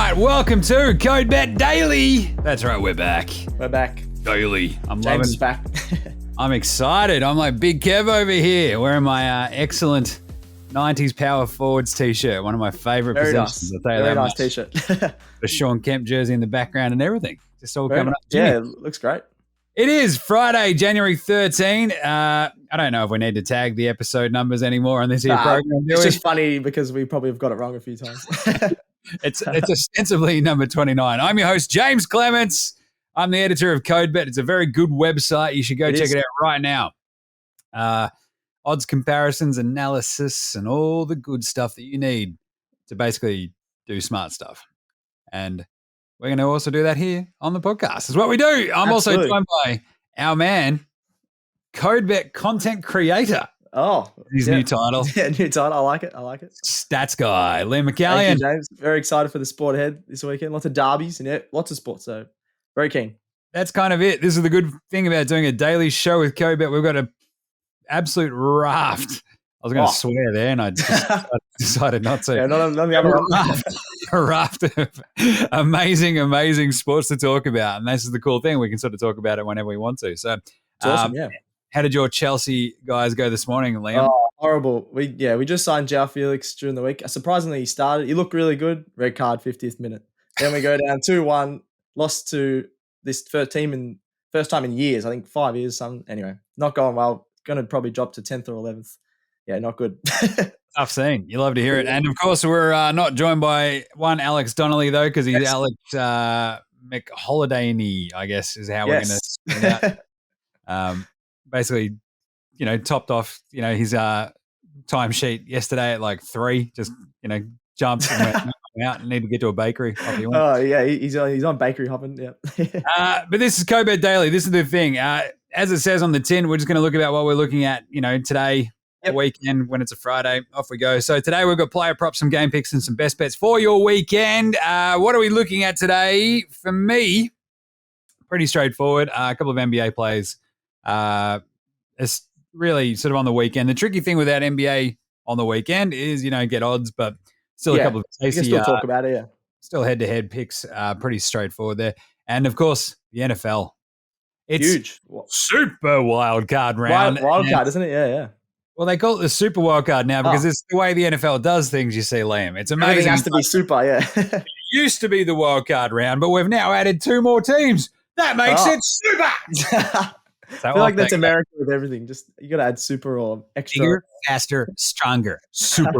right, welcome to Code Bet Daily. That's right, we're back. We're back. Daily. Jaymz is back. I'm excited. I'm like Big Kev over here, wearing my excellent 90s power forwards t-shirt. One of my favorite positions. Nice. Very nice t-shirt. The Sean Kemp jersey in the background and everything. Just all Very coming nice. up. Jimmy. Yeah, it looks great. It is Friday, January 13. I don't know if we need to tag the episode numbers anymore on this here program. It's just funny because we probably have got it wrong a few times. It's ostensibly number 29. I'm your host, Jaymz Clements. I'm the editor of CodeBet. It's a very good website. You should go check it out right now. Odds comparisons, analysis, and all the good stuff that you need to basically do smart stuff. And we're going to also do that here on the podcast. Is what we do. I'm also joined by our man, CodeBet content creator. Oh, his new title. Yeah, new title. I like it. Stats guy, Liam McAllion. Thank you, Jaymz. Very excited for the sport ahead this weekend. Lots of derbies and lots of sports. So very keen. That's kind of it. This is the good thing about doing a daily show with CodeBet. We've got an absolute raft. I was going to swear there, and I decided not to. Yeah, not the other one. A raft of amazing sports to talk about. And this is the cool thing. We can sort of talk about it whenever we want to. So it's awesome, yeah. How did your Chelsea guys go this morning, Liam? Oh, horrible. We just signed João Felix during the week. Surprisingly, he started. He looked really good. Red card, 50th minute. Then we go down 2-1, lost to this first time in years, I think 5 years. Anyway, not going well. Going to probably drop to 10th or 11th. Yeah, not good. Tough scene. You love to hear it. And, of course, we're not joined by one Alex Donnelly, though, because he's Alex McHoliday, I guess, is how we're going to spin it out. Basically, topped off, his timesheet yesterday at like 3, just, jumped and went out and need to get to a bakery. Oh, yeah, he's on bakery hopping, yeah. But this is CodeBet Daily. This is the thing. As it says on the tin, we're just going to look about what we're looking at, today, weekend, when it's a Friday. Off we go. So today we've got player props, some game picks, and some best bets for your weekend. What are we looking at today? For me, pretty straightforward. A couple of NBA plays. It's really sort of on the weekend. The tricky thing with that NBA on the weekend is, get odds, but still a couple of tasty. We can still talk about it, yeah. Still head-to-head picks. Pretty straightforward there. And, of course, the NFL. It's huge. Super wild card round. Wild card, isn't it? Yeah. Well, they call it the super wild card now because it's the way the NFL does things, you see, Liam. It's amazing. Everything has to be super, yeah. It used to be the wild card round, but we've now added 2 more teams. That makes it super. I feel like that's America with everything. Just you got to add super or extra. Bigger, faster, stronger. Super.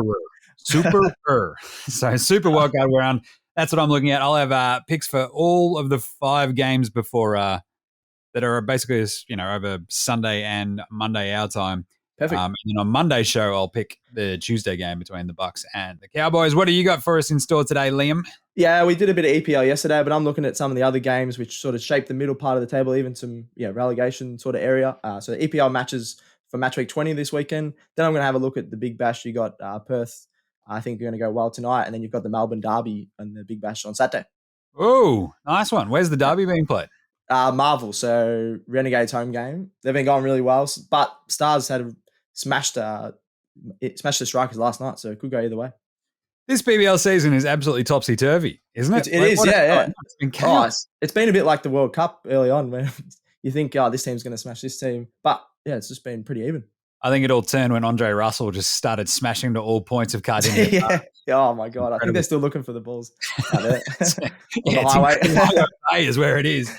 So super wild card round. That's what I'm looking at. I'll have picks for all of the 5 games before that are basically over Sunday and Monday our time. Perfect. And then on Monday's show, I'll pick the Tuesday game between the Bucks and the Cowboys. What do you got for us in store today, Liam? Yeah, we did a bit of EPL yesterday, but I'm looking at some of the other games which sort of shape the middle part of the table, even some relegation sort of area. So the EPL matches for match week 20 this weekend. Then I'm going to have a look at the Big Bash. You got Perth. I think you're going to go well tonight, and then you've got the Melbourne Derby and the Big Bash on Saturday. Oh, nice one. Where's the Derby being played? Marvel. So Renegades home game. They've been going really well, but Stars had smashed the Strikers last night, so it could go either way. This BBL season is absolutely topsy-turvy, isn't it? It is, yeah. It's been chaos. It's been a bit like the World Cup early on where you think, this team's going to smash this team. But, yeah, it's just been pretty even. I think it all turned when Andre Russell just started smashing to all points of Cardinia. Oh, my God. I think they're still looking for the balls. The highway is where it is.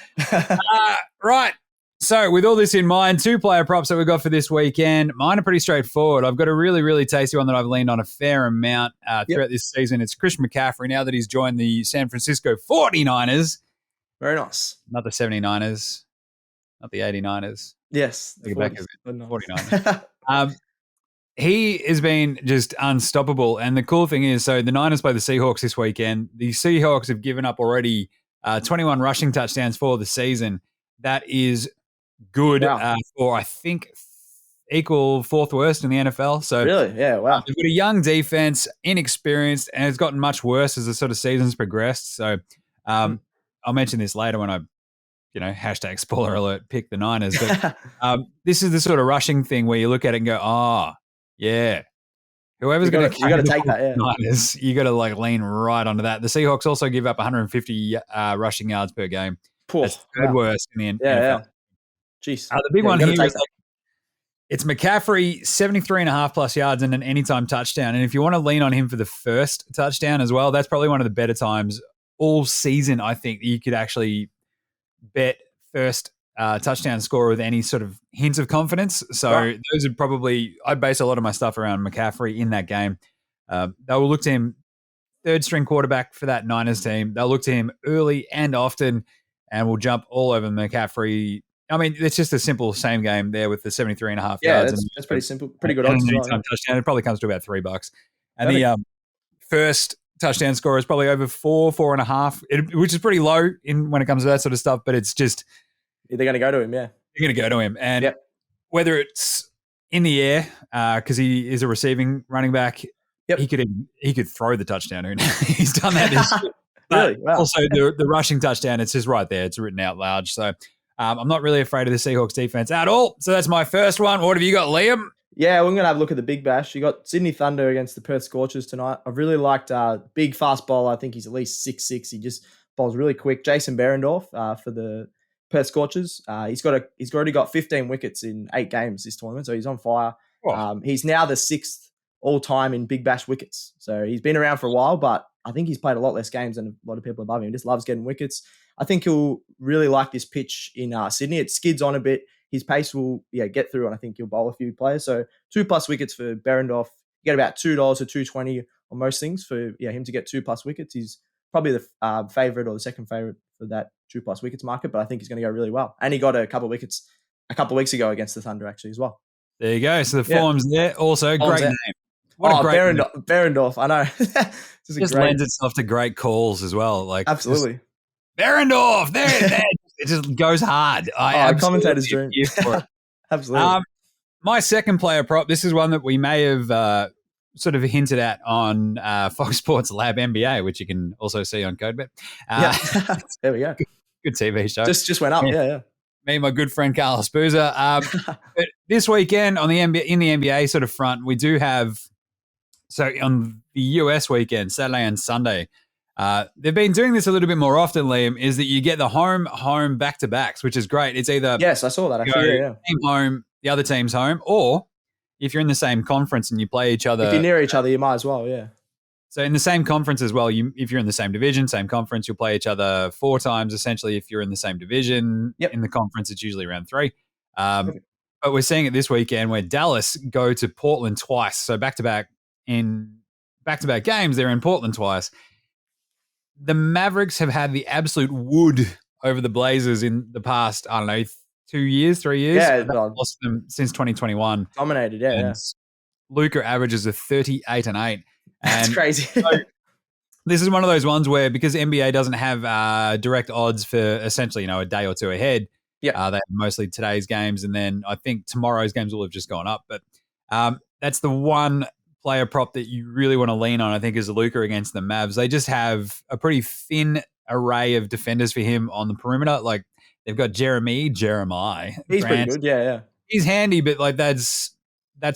Right. So with all this in mind, 2 player props that we've got for this weekend. Mine are pretty straightforward. I've got a really, really tasty one that I've leaned on a fair amount throughout this season. It's Christian McCaffrey now that he's joined the San Francisco 49ers. Very nice. Not the 79ers, not the 89ers. Yes. The 49ers. He has been just unstoppable. And the cool thing is, so the Niners play the Seahawks this weekend. The Seahawks have given up already 21 rushing touchdowns for the season. That is good for, I think, equal 4th worst in the NFL. So really? Yeah, wow. They've got a young defense, inexperienced, and it's gotten much worse as the sort of season's progressed. So I'll mention this later when I, hashtag spoiler alert, pick the Niners. But this is the sort of rushing thing where you look at it and go, yeah, Whoever's going to you got to take that. Yeah. Niners, you got to like lean right onto that. The Seahawks also give up 150 rushing yards per game. That's the third worst in the NFL. Yeah. Jeez. The big one here is like, it's McCaffrey, 73.5 plus yards and an anytime touchdown. And if you want to lean on him for the first touchdown as well, that's probably one of the better times all season, I think, you could actually bet first touchdown score with any sort of hint of confidence. So those are probably, I base a lot of my stuff around McCaffrey in that game. They will look to him, third string quarterback for that Niners team. They'll look to him early and often and will jump all over McCaffrey. I mean, it's just a simple same game there with the 73.5 yards. That's pretty simple. Pretty good odds. Touchdown. It probably comes to about $3. And the first touchdown score is probably over 4.5, which is pretty low when it comes to that sort of stuff. But it's just they're going to go to him. Yeah, they're going to go to him, and whether it's in the air because he is a receiving running back, he could throw the touchdown. He's done that this year. Really? Wow. Also, the rushing touchdown, it's just right there. It's written out loud. So I'm not really afraid of the Seahawks defense at all. So that's my first one. What have you got, Liam? Yeah, we're going to have a look at the Big Bash. You got Sydney Thunder against the Perth Scorchers tonight. I've really liked big fast bowler. I think he's at least 6'6". He just bowls really quick. Jason Behrendorff for the Perth Scorchers. He's already got 15 wickets in 8 games this tournament, so he's on fire. He's now the 6th all-time in Big Bash wickets. So he's been around for a while, but I think he's played a lot less games than a lot of people above him. He just loves getting wickets. I think he'll really like this pitch in Sydney. It skids on a bit. His pace will get through, and I think he'll bowl a few players. So 2+ wickets for Behrendorff. You get about $2 or $2.20 on most things for him to get 2+ wickets. He's probably the favourite or the second favourite for that 2+ wickets market, but I think he's going to go really well. And he got a couple of wickets a couple of weeks ago against the Thunder actually as well. There you go. So the form's there. Also, great name. What a great Behrendorff. I know. Just lends itself to great calls as well. Like absolutely. Behrendorff, there. It just goes hard. Commentator's dream. Absolutely. My second player prop, this is one that we may have sort of hinted at on Fox Sports Lab NBA, which you can also see on CodeBet. There we go. Good TV show. Just went up. Yeah. Me and my good friend Carlos Boozer. But this weekend in the NBA sort of front, we do have, so on the US weekend, Saturday and Sunday, they've been doing this a little bit more often, Liam, is that you get the home back-to-backs, which is great. It's either yes, I saw that. Team home, the other team's home, or if you're in the same conference and you play each other. If you're near each other, you might as well, yeah. So in the same conference as well, if you're in the same division, same conference, you'll play each other 4 times, essentially. If you're in the same division in the conference, it's usually around 3. But we're seeing it this weekend where Dallas go to Portland twice. So back-to-back games, they're in Portland twice. The Mavericks have had the absolute wood over the Blazers in the past, 2 years, 3 years. Yeah, lost them since 2021. Dominated, yeah. Luka averages a 38-8. That's crazy. So this is one of those ones where, because NBA doesn't have direct odds for essentially, a day or two ahead. They have mostly today's games, and then I think tomorrow's games will have just gone up. But that's the one player prop that you really want to lean on, I think, is Luka against the Mavs. They just have a pretty thin array of defenders for him on the perimeter. Like, they've got Jeremiah. He's pretty good, yeah. He's handy, but like that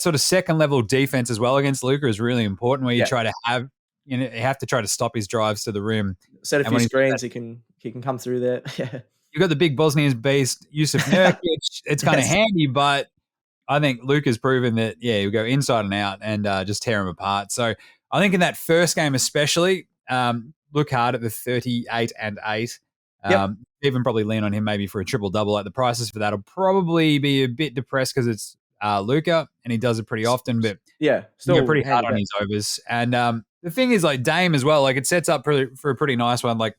sort of second level defense as well against Luka is really important, where you try to have, you have to try to stop his drives to the rim. Set a few screens, he can come through there. Yeah. You've got the big Bosnian-based Yusuf Nurkic. It's kind of handy, but I think Luka's proven that, he'll go inside and out and just tear him apart. So I think in that first game especially, look hard at the 38-8. Even probably lean on him maybe for a triple-double. Like, the prices for that will probably be a bit depressed because it's Luka, and he does it pretty often, but still pretty hard on his overs. And the thing is, like, Dame as well, like, it sets up for a pretty nice one. Like,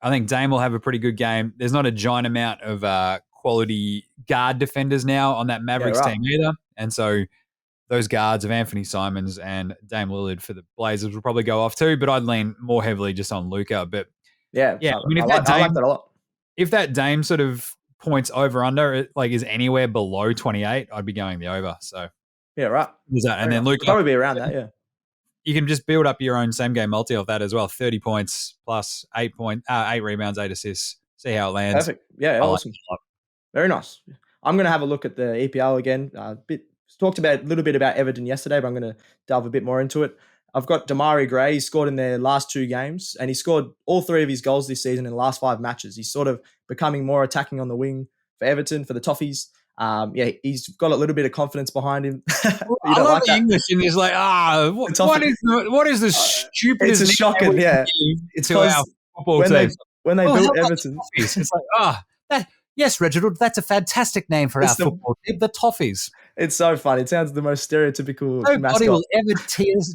I think Dame will have a pretty good game. There's not a giant amount of quality guard defenders now on that Mavericks team either. And so those guards of Anthony Simons and Dame Lillard for the Blazers will probably go off too, but I'd lean more heavily just on Luka. But I mean, I like that a lot. If that Dame sort of points over under, like, is anywhere below 28, I'd be going the over. So and then Luka probably be around that. You can just build up your own same game multi off that as well. 30 points plus 8 rebounds, 8 assists. See how it lands. Perfect. Yeah, awesome. Very nice. I'm going to have a look at the EPL again. A bit talked about a little bit about Everton yesterday, but I'm going to delve a bit more into it. I've got Demarai Gray. He scored in their last 2 games, and he scored all 3 of his goals this season in the last 5 matches. He's sort of becoming more attacking on the wing for Everton, for the Toffees. He's got a little bit of confidence behind him. I love the English, and he's like, what is the stupidest? It's shocking, yeah. It's to our football team. When they built Everton, it's like, yes, Reginald, that's a fantastic name for our football team, the Toffees. It's so funny. It sounds the most stereotypical Nobody mascot. will ever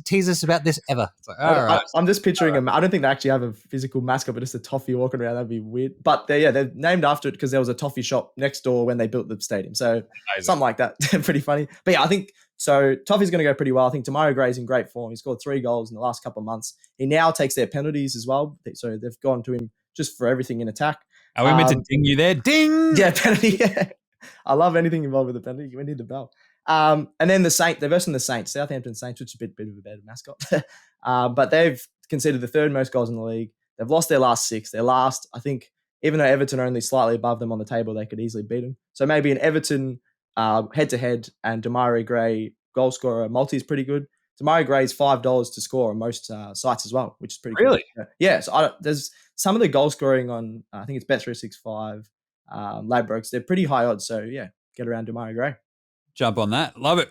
tease us about this ever. It's like, all right. I'm just picturing him. I don't think they actually have a physical mascot, but just a toffee walking around. That'd be weird. But they're named after it because there was a toffee shop next door when they built the stadium. So something like that. Pretty funny. But yeah, I think so. Toffee's going to go pretty well. I think Demarai Gray's in great form. He scored 3 goals in the last couple of months. He now takes their penalties as well. So they've gone to him just for everything in attack. Are we meant to ding you there? Ding! Yeah, penalty. Yeah. I love anything involved with the penalty. We need the bell. And then they're versing the Saints, Southampton Saints, which is a bit of a better mascot. But they've conceded the 3rd most goals in the league. They've lost their last 6. Their last, I think, even though Everton are only slightly above them on the table, they could easily beat them. So maybe an Everton head-to-head and Demarai Gray goal scorer multi is pretty good. Demarai Gray's $5 to score on most sites as well, which is pretty really good. Yeah, so there's some of the goal scoring on, I think it's Bet365, Ladbrokes. They're pretty high odds. So yeah, get around Demarai Gray. Jump on that. Love it.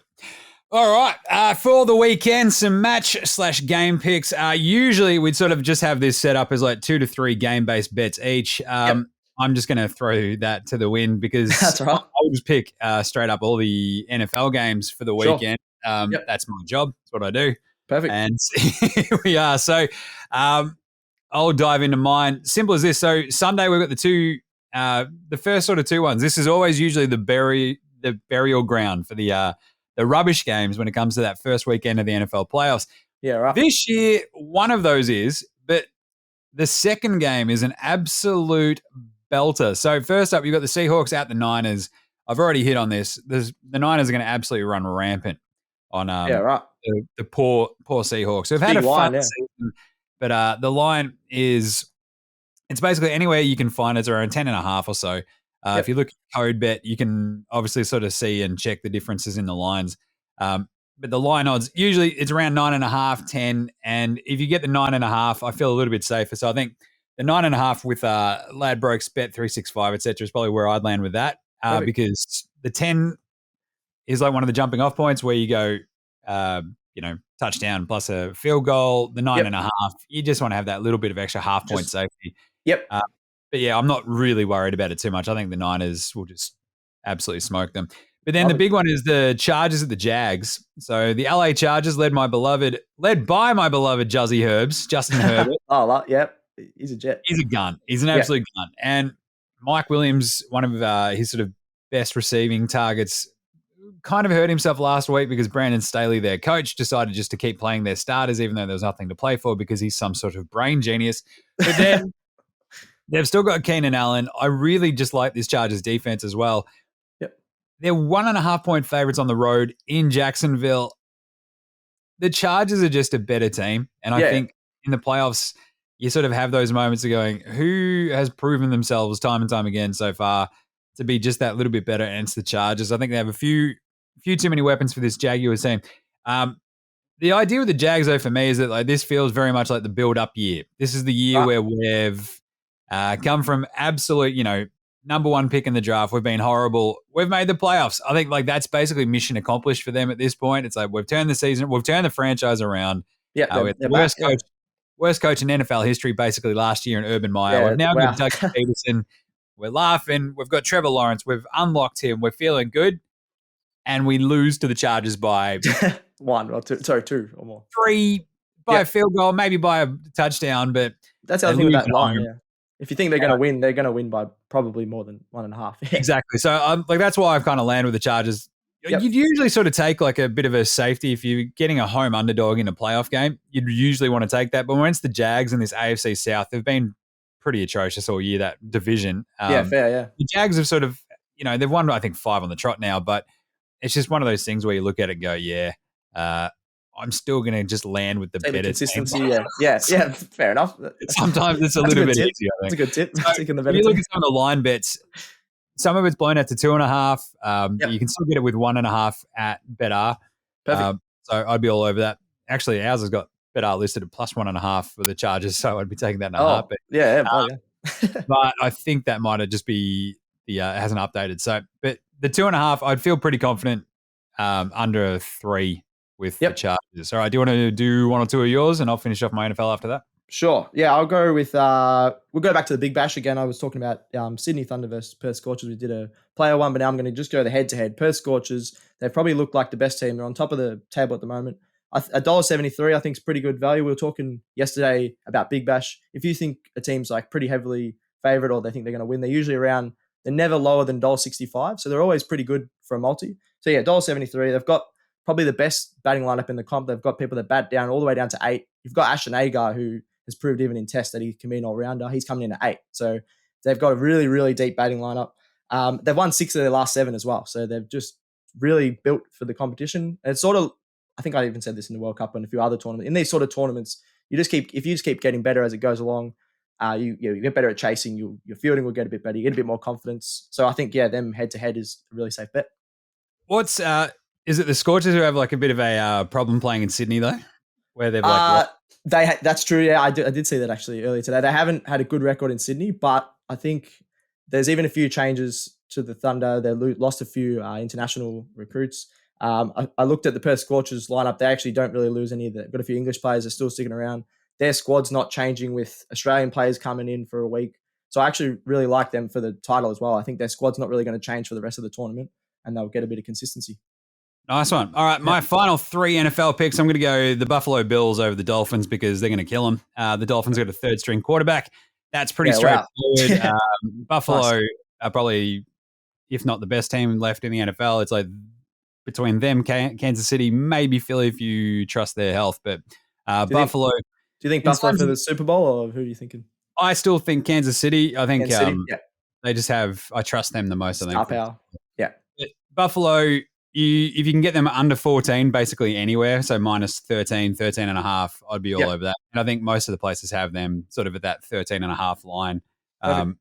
All right. For the weekend, some match/game picks. Usually we'd sort of just have this set up as like 2 to 3 game-based bets each. I'm just going to throw that to the wind because that's right. I'll just pick straight up all the NFL games for the weekend. Sure. That's my job. That's what I do. Perfect. And here we are. So I'll dive into mine. Simple as this. So Sunday we've got the first sort of 2 ones. This is always usually the burial ground for the rubbish games when it comes to that first weekend of the NFL playoffs. Yeah, right. This year, one of those is, but the second game is an absolute belter. So first up, you've got the Seahawks at the Niners. I've already hit on this. The Niners are going to absolutely run rampant on the poor Seahawks. So they've had a fun season, but the line is, it's basically anywhere you can find it's around 10.5 or so. If you look at code bet, you can obviously sort of see and check the differences in the lines. But the line odds, usually it's around 9.5, 10. And if you get the 9.5, I feel a little bit safer. So I think the 9.5 with Ladbrokes, Bet365, et cetera, is probably where I'd land with that. Because the 10 is like one of the jumping off points where you go, touchdown plus a field goal. The 9.5, you just want to have that little bit of extra half point safety. Yep. But yeah, I'm not really worried about it too much. I think the Niners will just absolutely smoke them. But then the big one is the Chargers at the Jags. So the LA Chargers led by my beloved Justin Herbert. He's a jet. He's a gun. He's an absolute gun. And Mike Williams, one of his sort of best receiving targets, kind of hurt himself last week because Brandon Staley, their coach, decided just to keep playing their starters even though there was nothing to play for because he's some sort of brain genius. But then they've still got Keenan Allen. I really just like this Chargers defense as well. Yep. They're 1.5 point favorites on the road in Jacksonville. The Chargers are just a better team. And I think in the playoffs, you sort of have those moments of going, who has proven themselves time and time again so far to be just that little bit better? And it's the Chargers. I think they have a few too many weapons for this Jaguars team. The idea with the Jags, though, for me is that like this feels very much like the build-up year. This is the year where we've come from absolute, number 1 pick in the draft. We've been horrible. We've made the playoffs. I think like that's basically mission accomplished for them at this point. It's like we've turned the franchise around. Yeah, we had the worst coach in NFL history basically last year in Urban Meyer. Yeah, we've now got Doug Peterson. We're laughing. We've got Trevor Lawrence. We've unlocked him. We're feeling good. And we lose to the Chargers by 1 or 2. Sorry, 2 or more. 3 by a field goal, maybe by a touchdown. But that's the other thing with that line. Yeah. If you think they're going to win by probably more than 1.5. Exactly. So that's why I've kind of landed with the Chargers. Yep. You'd usually sort of take like a bit of a safety if you're getting a home underdog in a playoff game. You'd usually want to take that. But when it's the Jags in this AFC South, they've been pretty atrocious all year, that division. Fair, yeah. The Jags have sort of, they've won, I think, 5 on the trot now, but it's just one of those things where you look at it and go, I'm still going to just land with the better consistency. Yeah, fair enough. Sometimes it's a little bit easier. I think. That's a good tip. So, when you look at some of the line bets, some of it's blown out to 2.5. But you can still get it with 1.5 at BetR. Perfect. So I'd be all over that. Actually, ours has got BetR listed at plus 1.5 for the Chargers, so I'd be taking that in a heartbeat. But I think that might have just be it hasn't updated. So, but the 2.5, I'd feel pretty confident under 3 with the Chargers. All right, do you want to do one or two of yours, and I'll finish off my NFL after that? Sure. Yeah, I'll go with. We'll go back to the Big Bash again. I was talking about Sydney Thunder versus Perth Scorchers. We did a player one, but now I'm going to just go the head-to-head. Perth Scorchers, they've probably looked like the best team. They're on top of the table at the moment. $1.73, I think, is pretty good value. We were talking yesterday about Big Bash. If you think a team's like pretty heavily favourite or they think they're going to win, they're usually around. They're never lower than $1.65, so they're always pretty good for a multi. So yeah, $1.73. They've got probably the best batting lineup in the comp. They've got people that bat down all the way down to 8. You've got Ashton Agar, who has proved even in tests that he can be an all-rounder. He's coming in at 8. So they've got a really, really deep batting lineup. They've won 6 of their last 7 as well. So they've just really built for the competition. And it's sort of, I think I even said this in the World Cup and a few other tournaments. In these sort of tournaments, if you just keep getting better as it goes along, you get better at chasing, your fielding will get a bit better. You get a bit more confidence. So I think, them head-to-head is a really safe bet. Is it the Scorchers who have like a bit of a problem playing in Sydney though? Where they've like... That's true. Yeah, I did see that actually earlier today. They haven't had a good record in Sydney, but I think there's even a few changes to the Thunder. They lost a few international recruits. I looked at the Perth Scorchers lineup. They actually don't really lose any of They've got a few English players that are still sticking around. Their squad's not changing with Australian players coming in for a week. So I actually really like them for the title as well. I think their squad's not really going to change for the rest of the tournament and they'll get a bit of consistency. Nice one. All right, my final 3 NFL picks. I'm going to go the Buffalo Bills over the Dolphins because they're going to kill them. The Dolphins got a third-string quarterback. That's pretty straightforward. Wow. Buffalo are probably, if not the best team left in the NFL. It's like between them, Kansas City, maybe Philly if you trust their health. But Buffalo. Do you think Buffalo for the Super Bowl, or who are you thinking? I still think Kansas City. I think they just have. I trust them the most. Star power. Yeah. Buffalo. If you can get them under 14, basically anywhere, so minus 13, 13.5, I'd be all over that. And I think most of the places have them sort of at that 13.5 line. I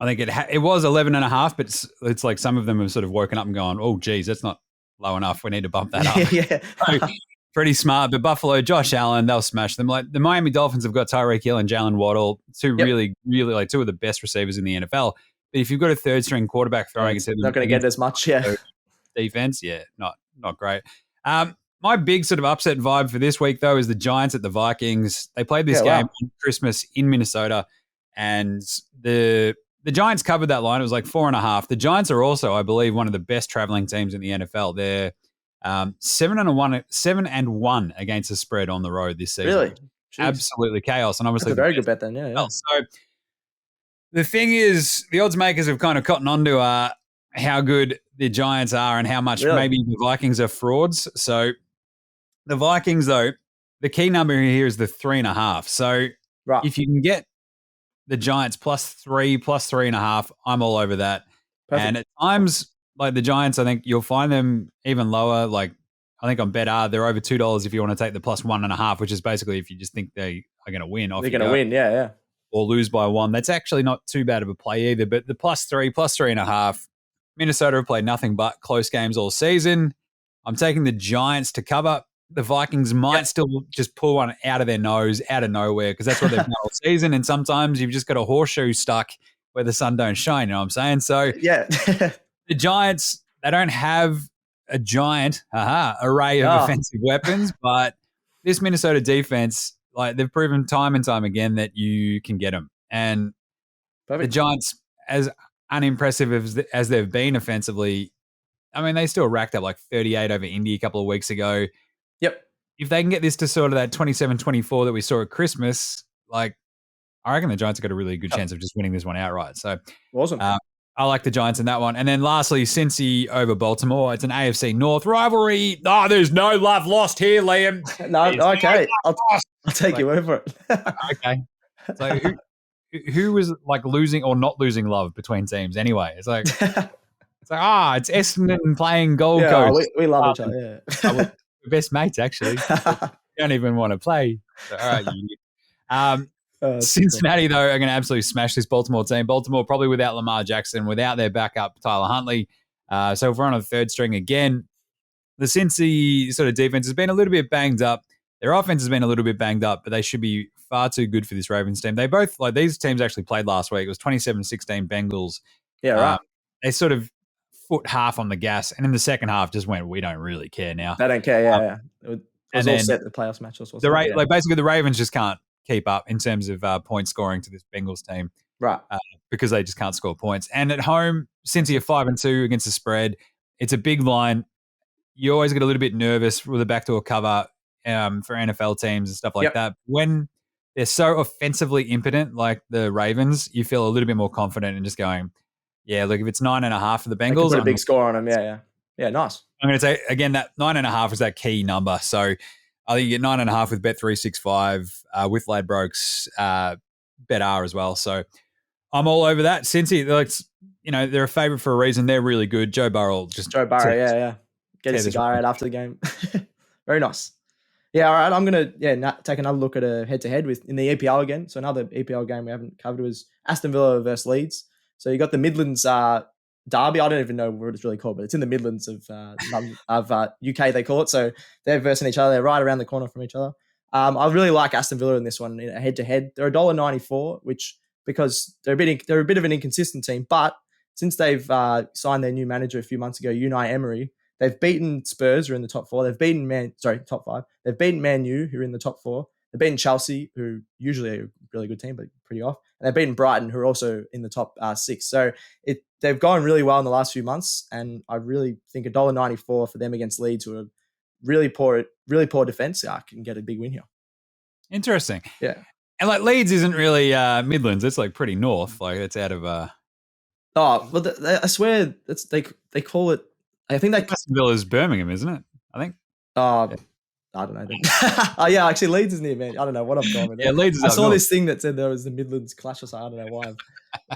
think it was 11.5, but it's like some of them have sort of woken up and gone, oh, geez, that's not low enough. We need to bump that up. So, pretty smart. But Buffalo, Josh Allen, they'll smash them. Like the Miami Dolphins have got Tyreek Hill and Jalen Waddle, really, really like 2 of the best receivers in the NFL. But if you've got a third-string quarterback throwing, it's not going to get as much, defense, not great. My big sort of upset vibe for this week, though, is the Giants at the Vikings. They played this game on Christmas in Minnesota, and the Giants covered that line. It was like 4.5. The Giants are also, I believe, one of the best traveling teams in the NFL. They're 7-1 against the spread on the road this season. Really? Absolutely chaos. And obviously, that's a very good bet then, yeah. So the thing is, the odds makers have kind of cottoned on to how good the Giants are and how much maybe the Vikings are frauds. So the Vikings, though, the key number here is the 3.5. So if you can get the Giants +3, +3.5, I'm all over that. Perfect. And at times, like the Giants, I think you'll find them even lower. Like I think on BetR, they're over $2 if you want to take the +1.5, which is basically if you just think they are going to win. They're going to win, yeah. Or lose by 1. That's actually not too bad of a play either. But the +3, +3.5, Minnesota have played nothing but close games all season. I'm taking the Giants to cover. The Vikings might still just pull one out of their nose, out of nowhere, because that's what they've done all season. And sometimes you've just got a horseshoe stuck where the sun don't shine, you know what I'm saying? So the Giants, they don't have a giant array of offensive weapons, but this Minnesota defense, like they've proven time and time again that you can get them. And the Giants, as unimpressive as they've been offensively, I mean, they still racked up like 38 over Indy a couple of weeks ago. If they can get this to sort of that 27-24 that we saw at Christmas, like I reckon the Giants have got a really good chance of just winning this one outright. So awesome. I like the Giants in that one. And then lastly, Cincy over Baltimore. It's an AFC North rivalry. Oh, there's no love lost here, Liam. Okay. I'll take your word for it. Okay. So who was like losing or not losing love between teams anyway? It's like, it's Essendon playing Gold Coast. We love each other, We're best mates, actually. We don't even want to play. So, all right, Cincinnati, though, are going to absolutely smash this Baltimore team. Baltimore probably without Lamar Jackson, without their backup, Tyler Huntley. So if we're on a third string again, the Cincy sort of defense has been a little bit banged up. Their offense has been a little bit banged up, but they should be far too good for this Ravens team. They both, like these teams actually played last week. It was 27-16 Bengals. Yeah, right. They sort of foot half on the gas, and in the second half just went, we don't really care now. They don't care, yeah. It was all set, the playoffs match. Basically, the Ravens just can't keep up in terms of point scoring to this Bengals team. Right. Because they just can't score points. And at home, since you're 5-2 against the spread, it's a big line. You always get a little bit nervous with a backdoor cover for NFL teams and stuff like that. When they're so offensively impotent, like the Ravens, you feel a little bit more confident and just going, yeah, look, if it's 9.5 for the Bengals, put a big score on them. Yeah, nice. I'm going to say again that 9.5 is that key number. So I think you get 9.5 with Bet365 with Ladbrokes BetR as well. So I'm all over that. Cincy, they're a favorite for a reason. They're really good. Joe Burrow, yeah. Get a cigar out after the game. Very nice. Yeah, all right. I'm going to take another look at a head-to-head in the EPL again. So another EPL game we haven't covered was Aston Villa versus Leeds. So you got the Midlands derby. I don't even know what it's really called, but it's in the Midlands of UK, they call it. So they're versing each other. They're right around the corner from each other. I really like Aston Villa in this one, in a head-to-head. They're $1.94, which because they're a bit of an inconsistent team, but since they've signed their new manager a few months ago, Unai Emery, they've beaten Spurs, who are in the top four. They've beaten top five. They've beaten Man U, who are in the top four. They've beaten Chelsea, who usually are a really good team, but pretty off. And they've beaten Brighton, who are also in the top six. So they've gone really well in the last few months, and I really think $1.94 for them against Leeds, who are really poor defense, can get a big win here. Interesting. Yeah. And like Leeds isn't really Midlands. It's like pretty north. Like it's out of. Oh, well, I swear they call it. I think Aston Villa is Birmingham, isn't it? I think. I don't know. Oh yeah, actually Leeds is near me. I don't know what I've gone with. Yeah, Leeds is I saw this thing that said there was the Midlands clash or something. I don't know why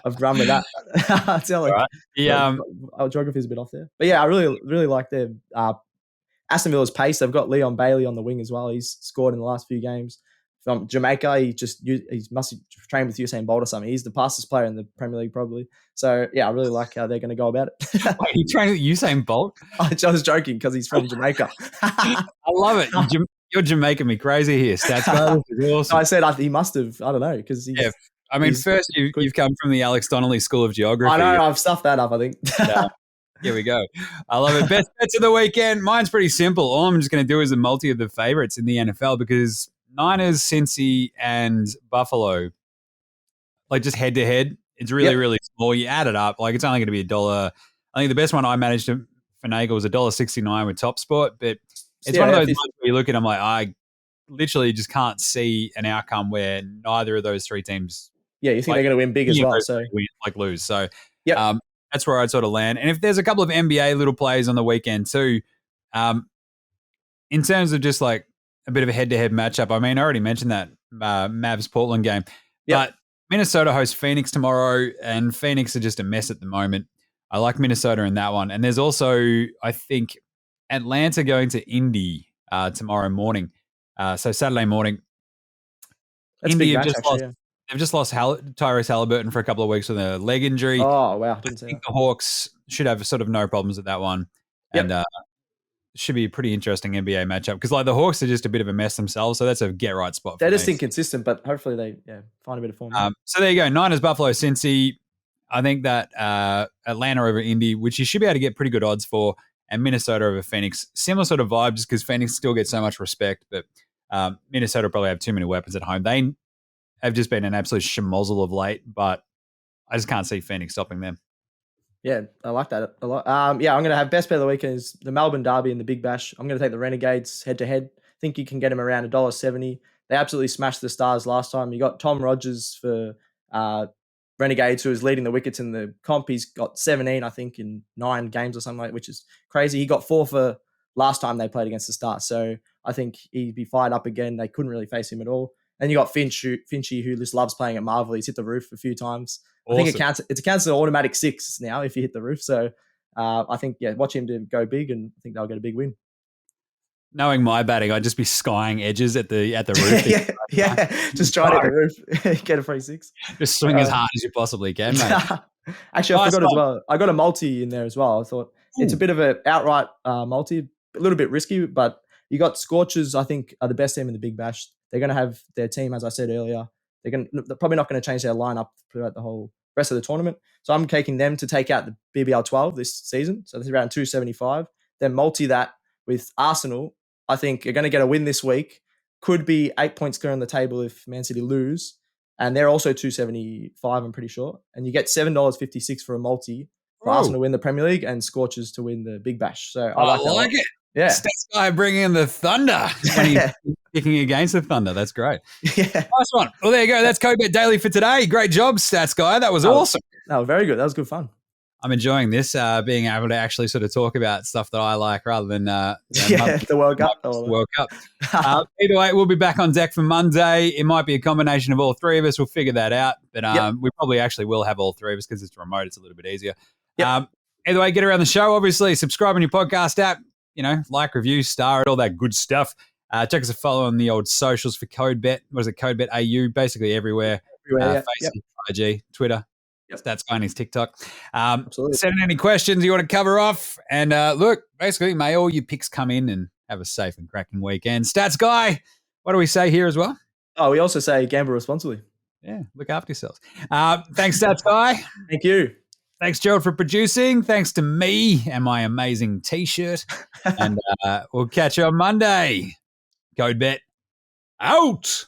I've run with that. It's like, right. Our geography is a bit off there. But yeah, I really like their Aston Villa's pace. They've got Leon Bailey on the wing as well. He's scored in the last few games. From Jamaica, he must have trained with Usain Bolt or something. He's the fastest player in the Premier League probably. So yeah, I really like how they're going to go about it. Wait, he trained with Usain Bolt? I was joking because he's from Jamaica. I love it. You're Jamaican me crazy here, stats guy. Awesome. I said he must have. I don't know because first you've come from the Alex Donnelly School of Geography. I know. I've stuffed that up, I think. Yeah. Here we go. I love it. Best bets of the weekend. Mine's pretty simple. All I'm just going to do is a multi of the favorites in the NFL because Niners, Cincy, and Buffalo, like just head to head, it's really, really small. You add it up, like it's only going to be $1. I think the best one I managed to finagle was $1.69 with Top Sport, but it's one of those ones where you look at them like I literally just can't see an outcome where neither of those three teams. Yeah, you think they're going to win big as well, so lose. So that's where I'd sort of land. And if there's a couple of NBA little plays on the weekend too, in terms of just like a bit of a head-to-head matchup. I mean, I already mentioned that Mavs-Portland game. But Minnesota hosts Phoenix tomorrow, and Phoenix are just a mess at the moment. I like Minnesota in that one. And there's also, I think, Atlanta going to Indy tomorrow morning. So Saturday morning. That's Indy a big match, they've just lost Tyrese Halliburton for a couple of weeks with a leg injury. Oh, wow. I think the Hawks should have sort of no problems with that one. And should be a pretty interesting NBA matchup because like the Hawks are just a bit of a mess themselves, so that's a get right spot. They're just inconsistent, but hopefully they find a bit of form. So there you go, Niners, Buffalo, Cincy. I think that Atlanta over Indy, which you should be able to get pretty good odds for, and Minnesota over Phoenix. Similar sort of vibes because Phoenix still gets so much respect, but Minnesota probably have too many weapons at home. They have just been an absolute schmozzle of late, but I just can't see Phoenix stopping them. Yeah, I like that a lot. I'm going to have best bet of the weekend is the Melbourne Derby and the Big Bash. I'm going to take the Renegades head-to-head. I think you can get them around $1.70. They absolutely smashed the Stars last time. You got Tom Rogers for Renegades, who is leading the wickets in the comp. He's got 17, I think, in 9 games or something like that, which is crazy. He got 4 for last time they played against the Stars. So I think he'd be fired up again. They couldn't really face him at all. And you got Finchy, who just loves playing at Marvel. He's hit the roof a few times. Awesome. I think it counts as an automatic 6 now if you hit the roof. So I think, watch him to go big, and I think they'll get a big win. Knowing my batting, I'd just be skying edges at the roof. yeah. Just try to hit the roof, get a free six. Just swing as hard as you possibly can, mate. Actually, I forgot as well. I got a multi in there as well. I thought it's a bit of an outright multi, a little bit risky, but you got Scorchers, I think, are the best team in the Big Bash. They're going to have their team, as I said earlier. They're probably not going to change their lineup throughout the whole rest of the tournament. So I'm taking them to take out the BBL 12 this season. So this is around 275. Then multi that with Arsenal. I think are going to get a win this week. Could be 8 points clear on the table if Man City lose. And they're also 275, I'm pretty sure. And you get $7.56 for a multi for Arsenal to win the Premier League and Scorchers to win the Big Bash. So I like it. Yeah. Stats guy bringing in the Thunder. Kicking against the Thunder. That's great. Yeah. Nice one. Well, there you go. That's Co-Bet Daily for today. Great job, Stats guy. That was awesome. No, very good. That was good fun. I'm enjoying this, being able to actually sort of talk about stuff that I like rather than the World Cup. World Cup. Either way, we'll be back on deck for Monday. It might be a combination of all three of us. We'll figure that out. But we probably actually will have all three of us because it's remote. It's a little bit easier. Either way, get around the show. Obviously, subscribe on your podcast app. Like, review, star it, all that good stuff. Check us a follow on the old socials for CodeBet. What is it? CodeBet AU, basically everywhere. Facebook, IG, Twitter. Stats guy and his TikTok. Send in any questions you want to cover off. And look, basically, may all your picks come in and have a safe and cracking weekend. Stats guy, what do we say here as well? Oh, we also say gamble responsibly. Yeah, look after yourselves. Thanks, Stats guy. Thank you. Thanks, Gerald, for producing. Thanks to me and my amazing T-shirt. And we'll catch you on Monday. CodeBet out.